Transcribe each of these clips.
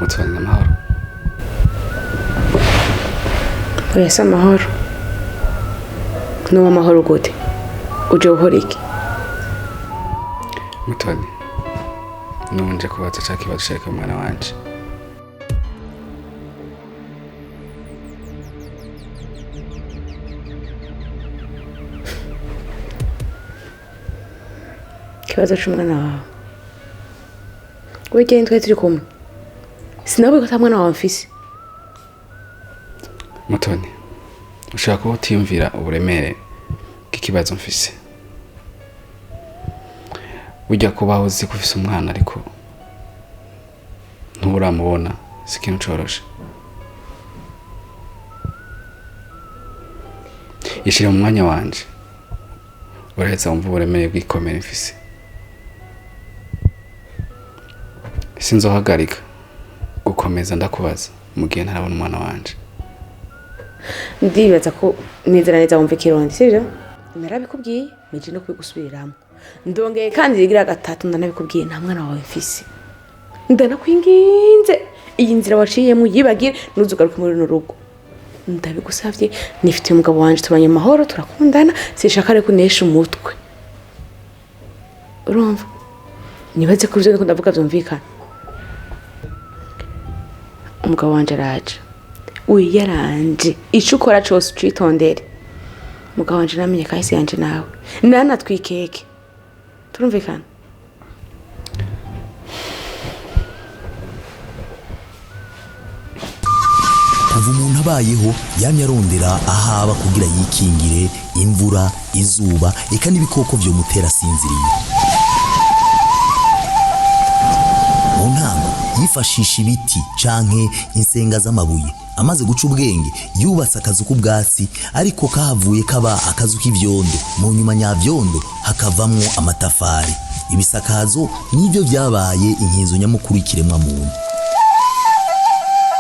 متولي amahoro. Oya si amahoro. Nuba amahoro gute? Uje uhora iki? Mutoni, nuje kubaza cya kibazo ushaka umwana wanje. Kibazo cy'umwana wawe. Wewe twari turi kumwe. Sinawe ko tamwana wawe mfise. Mutoni, ushaka ko utiyumvira uburemere bw'ikibazo mfise. Ujya kubaho uzi ko ufise umwana ariko nturamubona si ikintu coroshe. Ishira mu mwanya wanje uraheza wumva uburemere bw'ikomere mfise. Sinzohagarika gukomeza ndakubaza mu gihe ntarabona umwana wanje. Ndibaza ko neza wumva ikirundi sivyo? Narabikubwiye mije no kubigusubiriramo. Ndongeye kandi rigira gatatu ndanabikubwiye nta mwana wawe mfise. Ndanakwinginze iyi nzira waciyemo yibagire nuzugaruke muri no rugo. Ndabigusavye nifite umugabo wanje tubanye amahoro turakundana sishaka reko nesha umutwe. Urumva? Nibaze ko ivyo ndavuga vyumvikana. Umugabo wanje araje. Uyu yaranje ico ukora cyose ucitondere. Umugabo wanje namenye kahise yanje nawe. Nana twikeke. Turumvikana? Kuva umuntu abayeho yamye arondera ahaba kugira yikingire imvura, izuba, eka n'ibikoko byo mutera sinziriye. Mu ntango yifashisha ibiti canke insenga z'amabuye. Amaze guca ubwenge yubatse akazu k'ubwatsi ariko kahavuye kaba akazu k'ivyondo. Mu nyuma nyavyondo hakavamwo amatafari. Ibisakazo nivyo vyabaye inkinzo nyamukuru ikiremwa muntu.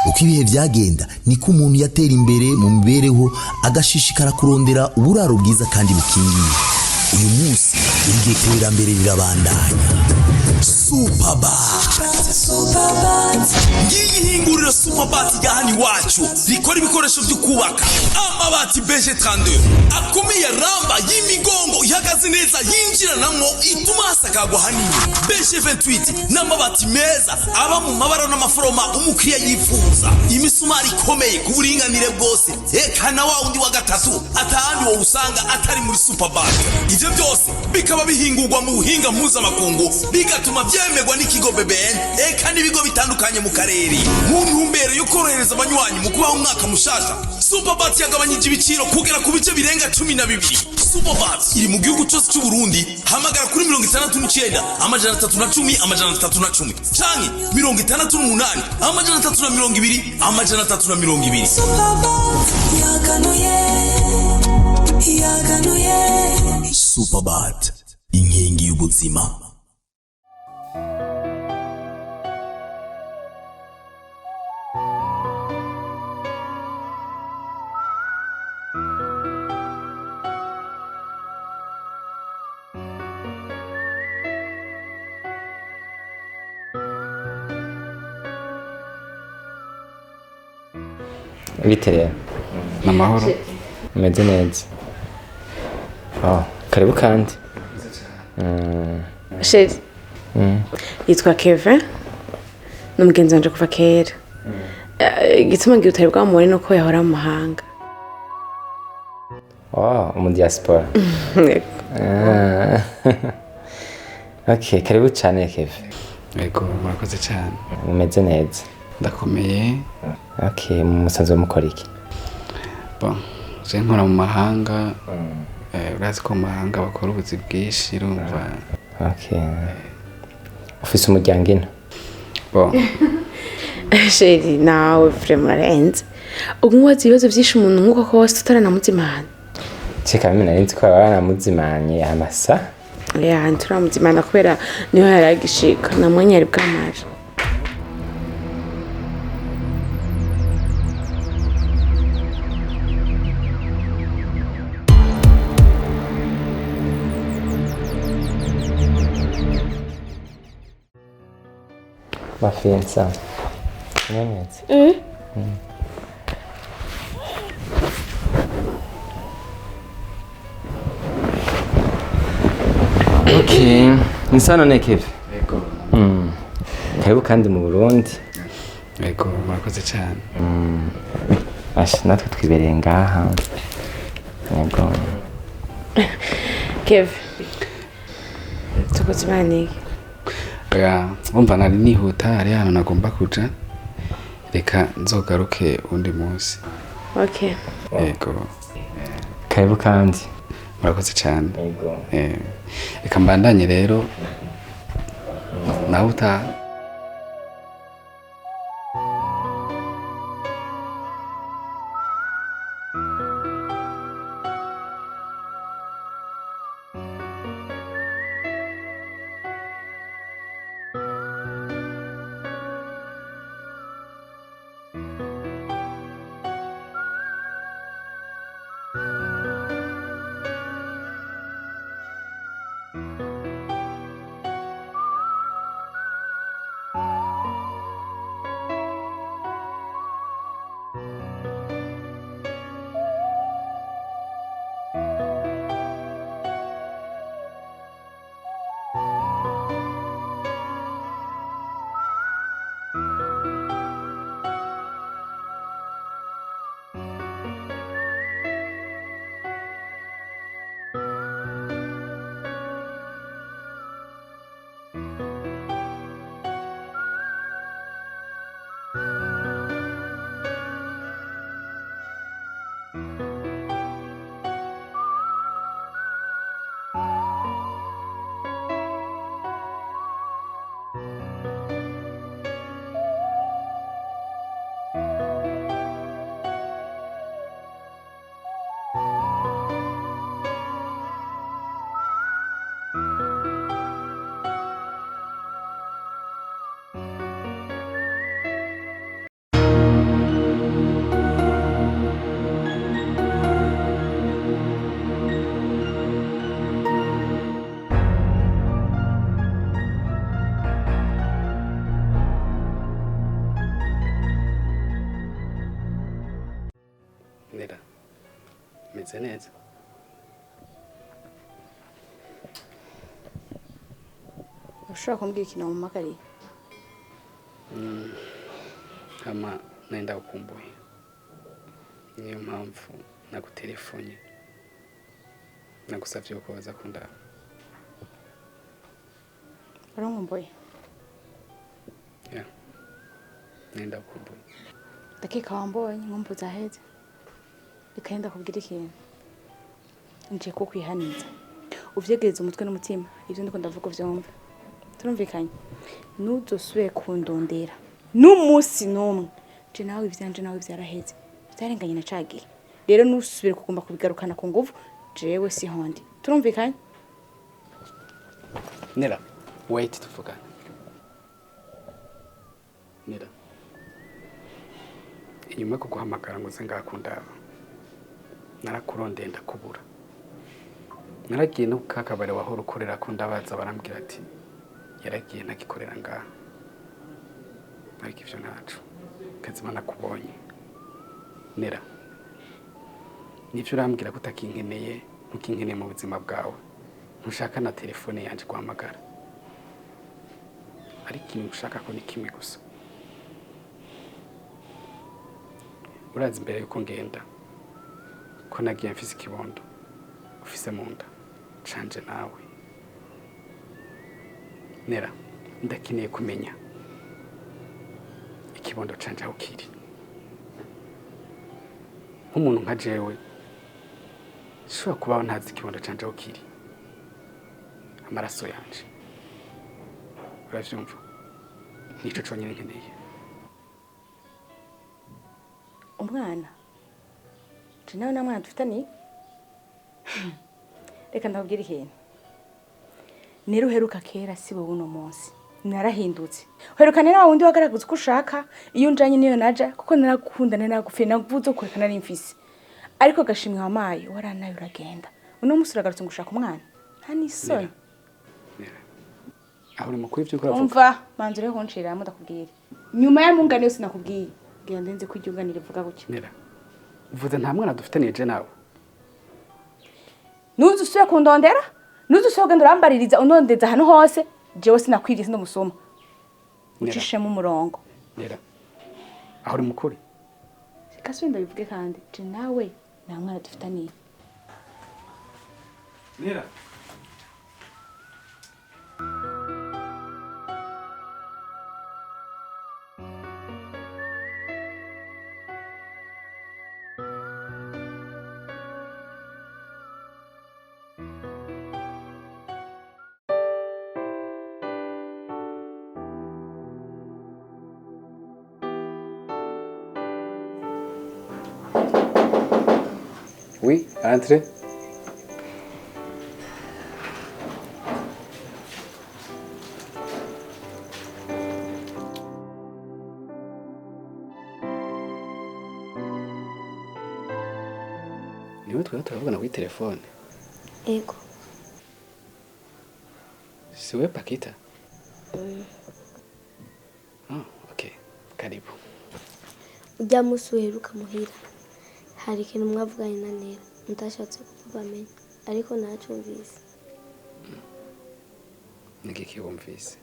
Uko ibihe vyagenda niko umuntu yatera imbere mu mibereho agashishikara kurondera uburaro bwiza kandi bukingiye. Uyu munsi iryo terambere rirabandanya. Superbat ngihingurira Superbat yahani wacu rikora ibikoresho byo kubaka amabati BG32 akomeye ramba y'imigongo ihagaze neza yinjiranamwo ituma hasakagwa hanini. BG28 n'amabati meza aba mu mabara n'amaforoma umukiriya yifuza. Imisumari ikomeye ku buringanire bwose eka na wa undi wa gatatu atahandi wo usanga atari muri Superbat. Ivyo byose bikaba bihingurwa mu buhinga mpuzamakungu bigatuma byemegwa n'ikigo BBN eka n'ibigo bitandukanye mu karere. Mu ntumbero yo korohereza abanywanyi mu kubaho umwaka mushasha, Superbat yagabanyije ibiciro kugera ku bice birenga 12. Superbat iri mu gihugu cyose cy'u Burundi. Hamagara kuri 69 amajana 310 amajana 310 canke 68 amajana 320 amajana 320. Superbat yaganuye. Superbat inkingi y'ubuzima. Bite n'amahoro umeze neza. karibu kandi sheri yitwa Kevin n'umugenzi wanje kuva kera igituma ngira utari bwamubone nuko yahora mu mahanga mu diaspora okay karibu cyane Kevin yego murakoze cyane umeze neza ndakomeye okay musanzwe mukora iki bon je nkora mu mahanga urazi ko mu mahanga bakora ubuzi bwinshi urumva okay ufise umuryango ino bon sheri nawe vraiment urarenze ubwo wazi ibibazo byinshi umuntu nk'uko kose tutaranamuzimana ceka mimi narinzi ko baranamuzimanye amasa ya turamuzimana kubera niho yaragishika na mwanya yari bwamaje Mafianza. Nyenetse. Okay, nisano ne Kevin. yego Karibu kandi mu Burundi. yego murakoze cyane Natwe twibereye ngaha. Yego. Kev tukuzimane umva nari nihuta hari hano nagomba kuja reka nzogaruke undi munsi okay yego Karibu kandi. murakoze cyane Yego. reka mbandanye rero nawe utaha nera meze neza ushobora kumbwira ikintu wamumakariye hama nenda ukumbuye niyo mpamvu nagutelefone nagusavye ko baza kundaba urankumbuye ya nenda ukumbuye dakika wambonye nkumbuza heze bikagenda kubwira ikintu nje ko kwihaniza uvyegereza umutwe n'umutima ivyo ndiko ndavuga vyomva turumvikanye nuzosubire kundondera n'umunsi n'umwe je nawe ivyanje nawe vyaraheze byarenganye na cagiye rero nusubire kugomba kubigarukana ku nguvu jewe si hondi turumvikanye nera wait tuvugane nera inyuma ko guhamagara ngo ze ngakundaba narakurondeye ndakubura naragiye no kakabare wahora ukorera ko ndabaza barambwira ati yaragiye nagikorera ngaha ariko ivyo ntacu kazima nakubonye nera nivyo urambwira ko utakinkeneye ntukinkeneye mu buzima bwawe ntushaka na telefone yanje guhamagara, ariko ikintu ushaka ko ni kimwe gusa. Urazi imbere yuko ngenda ko nagiye mfise ikibondo ufise mu nda canje nawe. Nera, ndakeneye kumenya ikibondo canje aho kiri. Nk'umuntu nka jewe shobora kubaho ntazi ikibondo canje aho kiri. Amaraso yanje, uravyumva? Nico conyene nkeneye. Umwana je nawe namwana dufitani reka ndabwira ikintu. Nero uheruka kera si wowe uno munsi, narahindutse. Uheruka nera wa wundi wagaragaza uko ushaka iyo unjanye niyo naja, kuko narakunda naragufiye navuze ko reka nari mfise. Ariko gashimwe wamaye waranaye uragenda. Uno munsi uragarutse ngo ushaka umwana. Nta nisoni. Aho uri mukuru ivyo uravuga. Umva manzure ko nshira ndakubwira. Nyuma ya mungane yose nakubwiye. Genda nzi ko iryunganire vuga gutya. Nera, uvuze nta mwana dufitaniye je nawe. Nuzu usuye kundondera? Nuzu usuye kugenda urambaririza undondeza hano hose, jewe sinakwiriye sino musoma. Ucishemo umurongo. Nera, aho uri mukuru. Sikasubira ndabivuge kandi je nawe nta mwana dufitaniye. Nera. Oui, entrez. Niwe twari turavugana kuri telefone. Ego. Siwe Pakita? Oh, okay. Karibu. Ujya musi uheruka muhira. Hari ikintu mwavuganye na Nera mutashatse kubamenya, ariko nacumvise. Nigiki wumvise?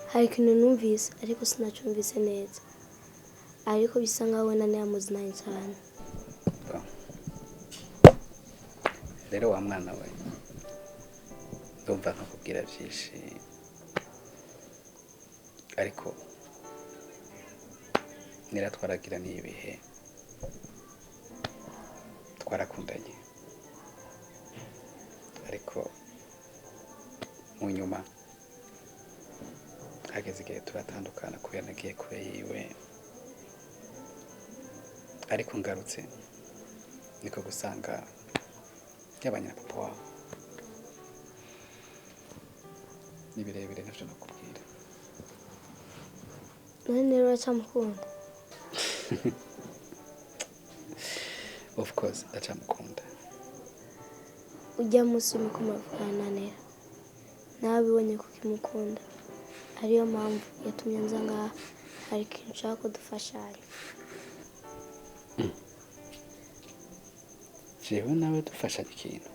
Hari ikintu numvise ariko sinacumvise neza. Ariko bisa nkaho we na Nera muzinanye cyane. Rero wa mwana we ndumva nkakubwira byinshi, ariko Nera twaragiraniye ibihe, twarakundanye, ariko mu nyuma hageze igihe turatandukana kubera nagiye kure yiwe. Ariko ngarutse niko gusanga yabanye na papa wawe. Ni birebire navyo nakubwira. Nera uracamukunda? Of course, ndacamukunda. Ujya musi muko mavugana na Nera nabibonye ko kimukunda, ariyo mpamvu yatumye nza ngaha. Hari ikintu nshaka ko dufashanya. Jewe nawe dufashanya ikintu.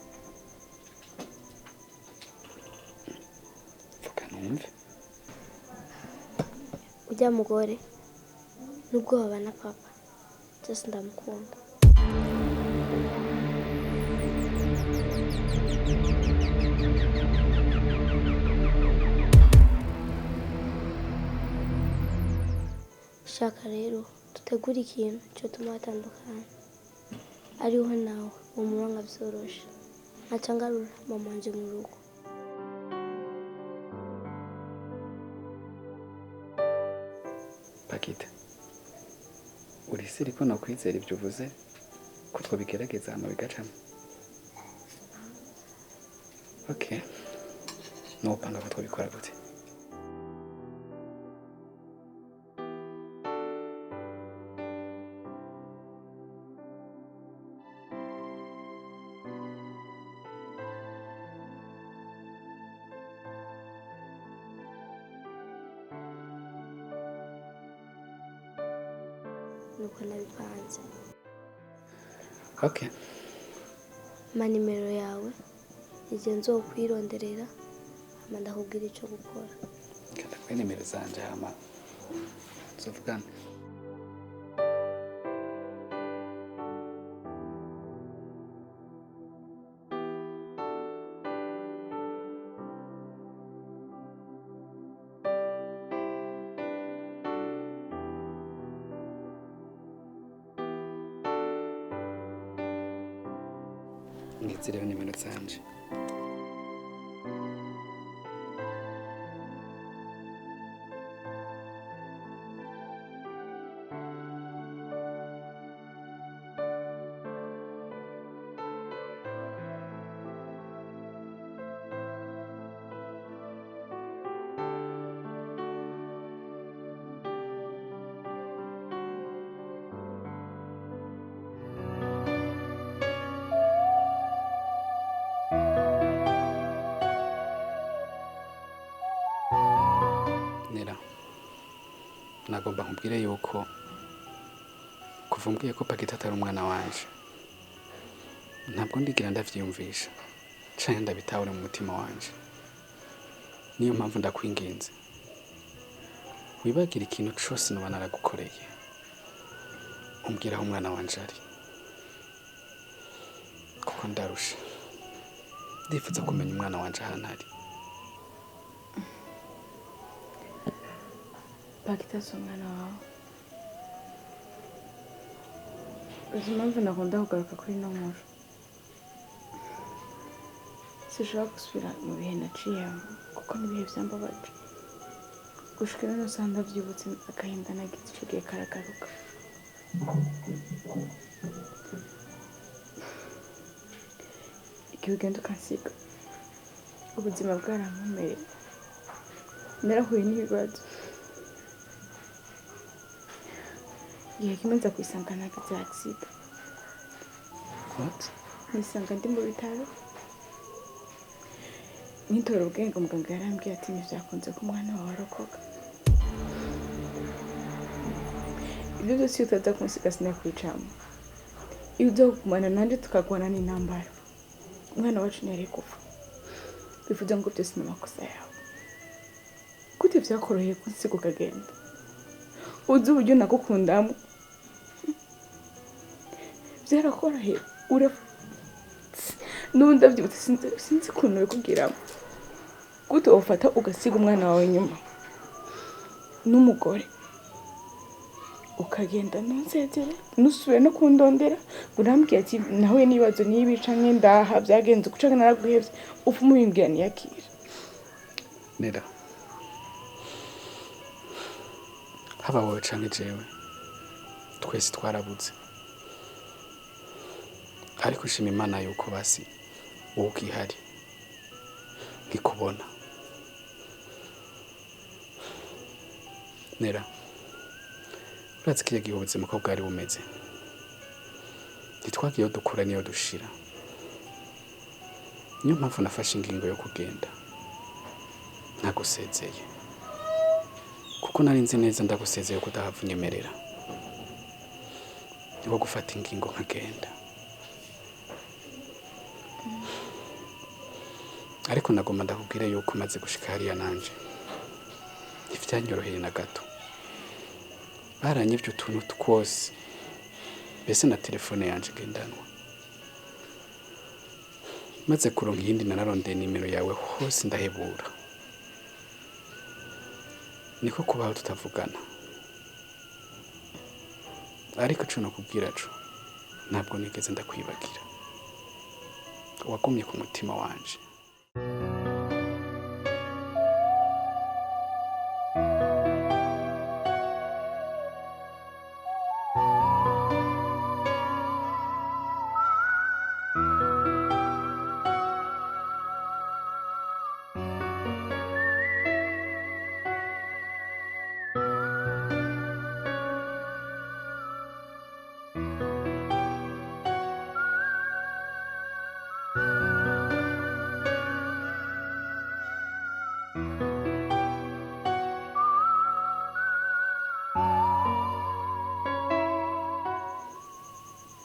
Vuga numve. Ujya mugore nubwo babana papa, byose ndamukunda. Shaka rero dutegura ikintu cyo tumatandukana, ariho nawe umuranga byoroshe, nkacangarura mama wanje mu rugo. Pakita, urisiri ko nakwizera ibyo uvuze ko twabigerageza hama bigacamo? Okay, nopanga ko twabikora gute? Nuko nabipanze. Okay. Ma nimero yawe igihe nzokwironderera hama ndakubwira icyo gukora. Kanda kuri nimero zanje hama tuzovugana. Ngizi rero nimero zanje. Nagomba nkubwire yuko kuva umbwiye ko Pakita atari umwana wanje ntabwo ndigira ndavyiyumvisha canke ndabitahura mu mutima wanje. Niyo mpamvu ndakwinginze wibagira ikintu cose noba naragukoreye umbwira aho umwana wanje ari, kuko ndarusha ndifuza kumenya umwana wanje ahantu ari. Pakita si umwana wawe. Uzi impamvu nakunda kugaruka kuri ino nkuru? Sinshobora gusubira mu bihe naciyemo kuko n'ibihe byambabaje. Gushika rero usanga ndavyibutse agahinda nagize ico gihe karagaruka. Igihe ugenda ukansiga ubuzima bwarankomeye, narahuye n'ibibazo. Igihe kimwe nza kwisanga nagize accident. What? Nisanga ndi mu bitaro. Nkitora ubwenge muganga yarambwiye ati ntivyakunze ko umwana wawe arokoka. Ibyo byose iyo utaza kunsiga sinakwicamo. Iyo uza kugumana nanje tukagwana n'intambara, umwana wacu ntiyari gupfa. Bivuze ngo byose ni amakosa yawe. Gute vyakoroheye kunsiga ukagenda? Uzi uburyo nagukundamo. Vyarakoroheye n'ubu ndavyibutse sinzi ukuntu bikugiramo. Gute wofata ugasiga umwana wawe inyuma n'umugore ukagenda ntunsezere ntusubire no kundondera, urambwira ati nahuye n'ibibazo n'ibi canke ndaha vyagenze uko canke naraguhevye, upfa umubimbwira ntiyakira. Nera, haba wowe canke jewe twese twarabuze, ariko ushima Imana yuko basi wowe ukihari nkikubona. Nera, urazi kiriya gihe ubuzima ko bwari bumeze, ntitwagiye iyo dukura niyo dushira. Niyo mpamvu nafashe ingingo yo kugenda ntagusezeye, kuko nari nzi neza ndagusezeye kudahava unyemerera. Niwo gufata ingingo nkagenda. Ariko nagomba ndakubwire yuko maze gushika hariya nanje ntivyanyoroheye na gato. Baranyivye utuntu twose, mbese na telefone yanje ngendanwa. Maze kuronka iyindi nararondeye nimero yawe hose ndahebura. Niko kubaho tutavugana. Ariko ico nakubwira co ntabwo nigeze ndakwibagira. Wagumye ku mutima wanje.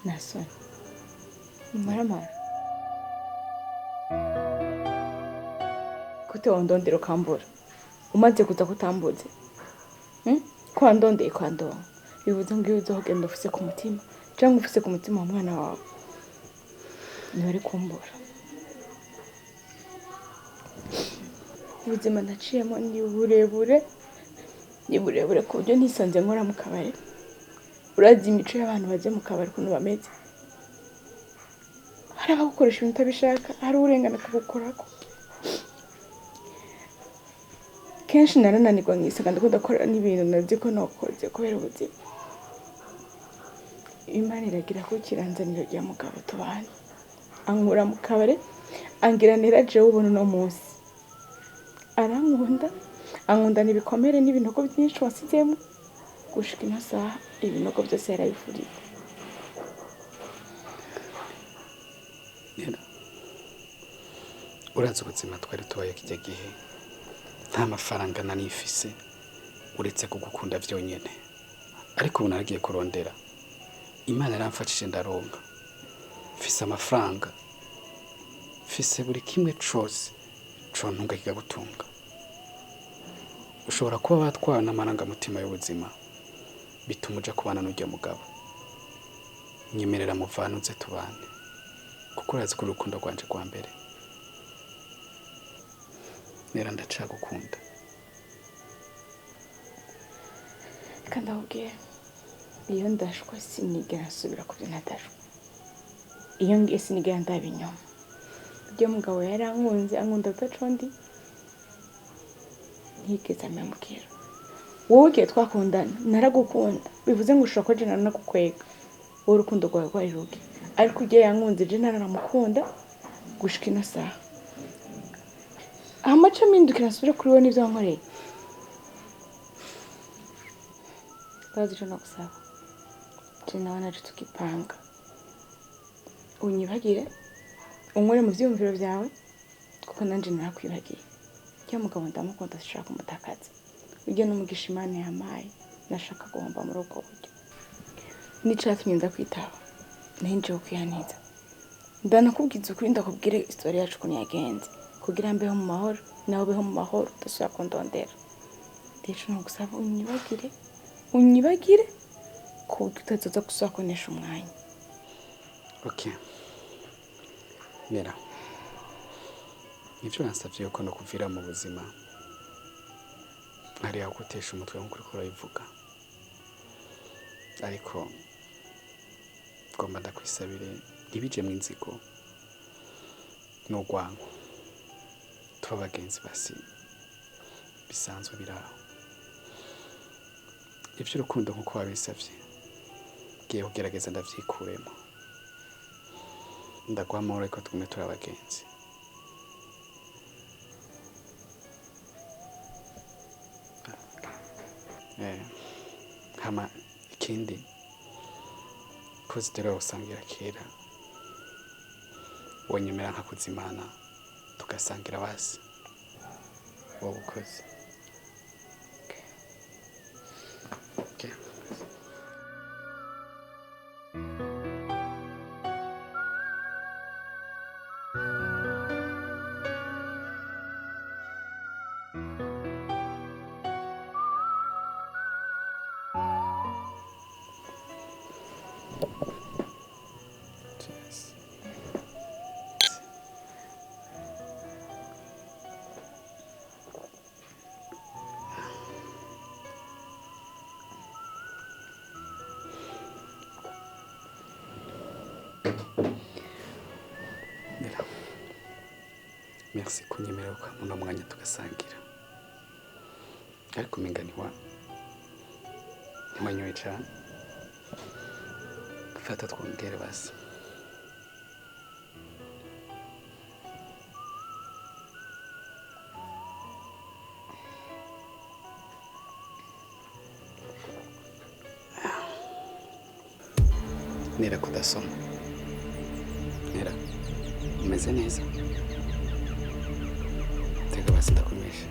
Nasoni, ni maramara. gute wandondera ukambura umaze kuza kutambuze ko wandondeye kwa ndongo bivuze ngo iyo uzogenda ufise ku mutima cyangwa ufise ku mutima wa mwana wawe ntibari kumbura. Ubuzima naciyemo ni burebure ku buryo nisanze nkora mu kabari. Urazi imico y'abantu baje mu kabari ukuntu bameze, hari abagukoresha ibintu utabishaka, hari urengana akagukorako. Kenshi narananirwa nkisanga ndiko ndakora n'ibintu nazi ko nakoze kubera ubuzima. Imana iragira ko kiranzaniro rya mugabo tubana, ankura mu kabare angiranira jewe ubona no munsi, arankunda ankundana ibikomere n'ibinogo byinshi wasizemo gushika ino saha ibinogo byose yarabifuriye. Urazi ubuzima twari tubaye kijya gihe nta mafaranga nanifise uretse kugukunda vyonyene, ariko ubu naragiye kurondera, Imana yaramfashije ndaronka, mfise amafaranga, mfise buri kimwe cose contunga kikagutunga. Ushobora kuba batwana amarangamutima y'ubuzima bituma uja kubana n'urya mugabo, nyemerera muvanuze tubane kuko urazi ko urukundo rwanje rwa mbere nera ndacagukunda. Kandi ahubwiye iyo ndashwa sinigera nsubira kubyo nadashwa, iyo ngiye sinigera ndaba inyuma. Urya mugabo yarankunze ankunda adacondi ntigeze amemukira. Wowe ugiye twakundana naragukunda bivuze ngo ushobora ko je nanagukwega, wowe urukundo rwawe rwari ruke, ariko ugiye yankunze je naramukunda gushika ino saha. Amaca mpindukira nsubire kuri wowe n'ivyo wankoreye. Bazi ico nagusaba, je nawe naje tukipanga, unyibagire unkore mu vyiyumviro vyawe kuko nanje narakwibagiye. Urya mugabo ndamukunda sinshaka kumutakaza, urya n'umugisha Imana yampaye nashaka guhomba muri ubwo buryo. N'icatumye ndakwitaba nahinje kwihaneza, ndanakubwiza ukuri ndakubwire histoire yacu ukuntu yagenze kugira mbeho mu mahoro nawe beho mu mahoro udashaka kundondera. Rero nagusaba unyibagire ko tutazoza gusakonesha umwanya. Okay. Nera, ivyo nansavye yuko no kuvira mu buzima ari gutesha umutwe nk'uko uriko urabivuga, ariko ngomba ndakwisabire ntibije mu inzigo n'urwango, tuba abagenzi basi bisanzwe biraho. Ivyo urukundo nk'uko wabisavye ngiye kugerageza ndavyikuremo, ndaguha amahoro ariko tugume turi abagenzi. Hama ikindi kuzi dore usangira kera wonyemera nka kuzimana tugasangira basi wowe ukoze. Okay. Merci kunyemerera ko muno mwanya tugasangira, ariko menganiwa ntiwanyoye cyane. Fata twongere basi. Nera kudasoma. Nera umeze neza? Tega basi ndakomesha.